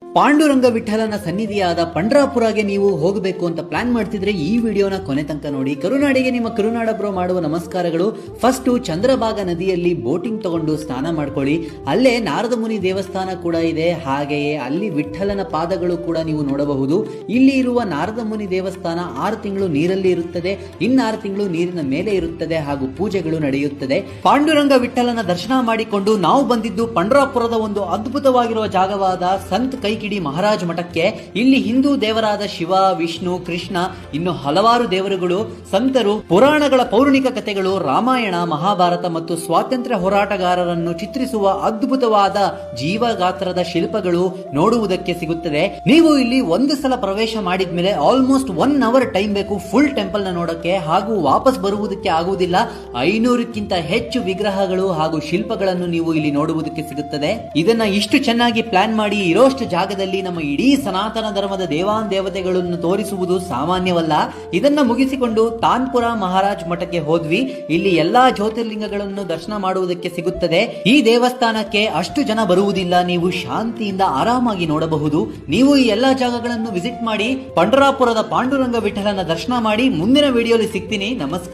ಪಾಂಡುರಂಗ ವಿಠಲನ ಸನ್ನಿಧಿಯಾದ ಪಂಡ್ರಾಪುರಗೆ ನೀವು ಹೋಗಬೇಕು ಅಂತ ಪ್ಲಾನ್ ಮಾಡ್ತಿದ್ರೆ ಈ ವಿಡಿಯೋನ ಕೊನೆ ತನಕ ನೋಡಿ. ಕರುನಾಡಿಗೆ ನಿಮ್ಮ ಕರುನಾಡ ಬ್ರೋ ಮಾಡುವ ನಮಸ್ಕಾರಗಳು. ಫಸ್ಟ್ ಚಂದ್ರಭಾಗ ನದಿಯಲ್ಲಿ ಬೋಟಿಂಗ್ ತಗೊಂಡು ಸ್ನಾನ ಮಾಡ್ಕೊಳ್ಳಿ. ಅಲ್ಲೇ ನಾರದ ಮುನಿ ದೇವಸ್ಥಾನ ಕೂಡ ಇದೆ, ಹಾಗೆಯೇ ಅಲ್ಲಿ ವಿಠಲನ ಪಾದಗಳು ಕೂಡ ನೀವು ನೋಡಬಹುದು. ಇಲ್ಲಿ ಇರುವ ನಾರದ ಮುನಿ ದೇವಸ್ಥಾನ 6 ತಿಂಗಳು ನೀರಲ್ಲಿ ಇರುತ್ತದೆ, ಇನ್ನು 6 ತಿಂಗಳು ನೀರಿನ ಮೇಲೆ ಇರುತ್ತದೆ ಹಾಗೂ ಪೂಜೆಗಳು ನಡೆಯುತ್ತದೆ. ಪಾಂಡುರಂಗ ವಿಠಲನ ದರ್ಶನ ಮಾಡಿಕೊಂಡು ನಾವು ಬಂದಿದ್ದು ಪಂಡ್ರಾಪುರದ ಒಂದು ಅದ್ಭುತವಾಗಿರುವ ಜಾಗವಾದ ಸಂತ್ ಕೈಕಿಡಿ ಮಹಾರಾಜ್ ಮಠಕ್ಕೆ. ಇಲ್ಲಿ ಹಿಂದೂ ದೇವರಾದ ಶಿವ, ವಿಷ್ಣು, ಕೃಷ್ಣ ಇನ್ನು ಹಲವಾರು ದೇವರುಗಳು, ಸಂತರು, ಪುರಾಣಗಳ ಪೌರಾಣಿಕ ಕಥೆಗಳು, ರಾಮಾಯಣ, ಮಹಾಭಾರತ ಮತ್ತು ಸ್ವಾತಂತ್ರ್ಯ ಹೋರಾಟಗಾರರನ್ನು ಚಿತ್ರಿಸುವ ಅದ್ಭುತವಾದ ಜೀವಗಾತ್ರದ ಶಿಲ್ಪಗಳು ನೋಡುವುದಕ್ಕೆ ಸಿಗುತ್ತದೆ. ನೀವು ಇಲ್ಲಿ ಒಂದು ಸಲ ಪ್ರವೇಶ ಮಾಡಿದ್ಮೇಲೆ ಆಲ್ಮೋಸ್ಟ್ 1 ಅವರ್ ಟೈಮ್ ಬೇಕು ಫುಲ್ ಟೆಂಪಲ್ ನ ನೋಡಕ್ಕೆ, ಹಾಗೂ ವಾಪಸ್ ಬರುವುದಕ್ಕೆ ಆಗುವುದಿಲ್ಲ. 500ಕ್ಕಿಂತ ಹೆಚ್ಚು ವಿಗ್ರಹಗಳು ಹಾಗೂ ಶಿಲ್ಪಗಳನ್ನು ನೀವು ಇಲ್ಲಿ ನೋಡುವುದಕ್ಕೆ ಸಿಗುತ್ತದೆ. ಇದನ್ನ ಇಷ್ಟು ಚೆನ್ನಾಗಿ ಪ್ಲಾನ್ ಮಾಡಿ ಇರೋಷ್ಟು ಜಾಗದಲ್ಲಿ ನಮ್ಮ ಇಡೀ ಸನಾತನ ಧರ್ಮದ ದೇವಾನ್ ದೇವತೆಗಳನ್ನು ತೋರಿಸುವುದು ಸಾಮಾನ್ಯವಲ್ಲ. ಇದನ್ನ ಮುಗಿಸಿಕೊಂಡು ತಾನ್ಪುರ ಮಹಾರಾಜ್ ಮಠಕ್ಕೆ ಹೋದ್ವಿ. ಇಲ್ಲಿ ಎಲ್ಲಾ ಜ್ಯೋತಿರ್ಲಿಂಗಗಳನ್ನು ದರ್ಶನ ಮಾಡುವುದಕ್ಕೆ ಸಿಗುತ್ತದೆ. ಈ ದೇವಸ್ಥಾನಕ್ಕೆ ಅಷ್ಟು ಜನ ಬರುವುದಿಲ್ಲ, ನೀವು ಶಾಂತಿಯಿಂದ ಆರಾಮಾಗಿ ನೋಡಬಹುದು. ನೀವು ಈ ಎಲ್ಲಾ ಜಾಗಗಳನ್ನು ವಿಸಿಟ್ ಮಾಡಿ ಪಂಡ್ರಾಪುರದ ಪಾಂಡುರಂಗ ವಿಠಲನ ದರ್ಶನ ಮಾಡಿ. ಮುಂದಿನ ವಿಡಿಯೋಲಿ ಸಿಗ್ತೀನಿ. ನಮಸ್ಕಾರ.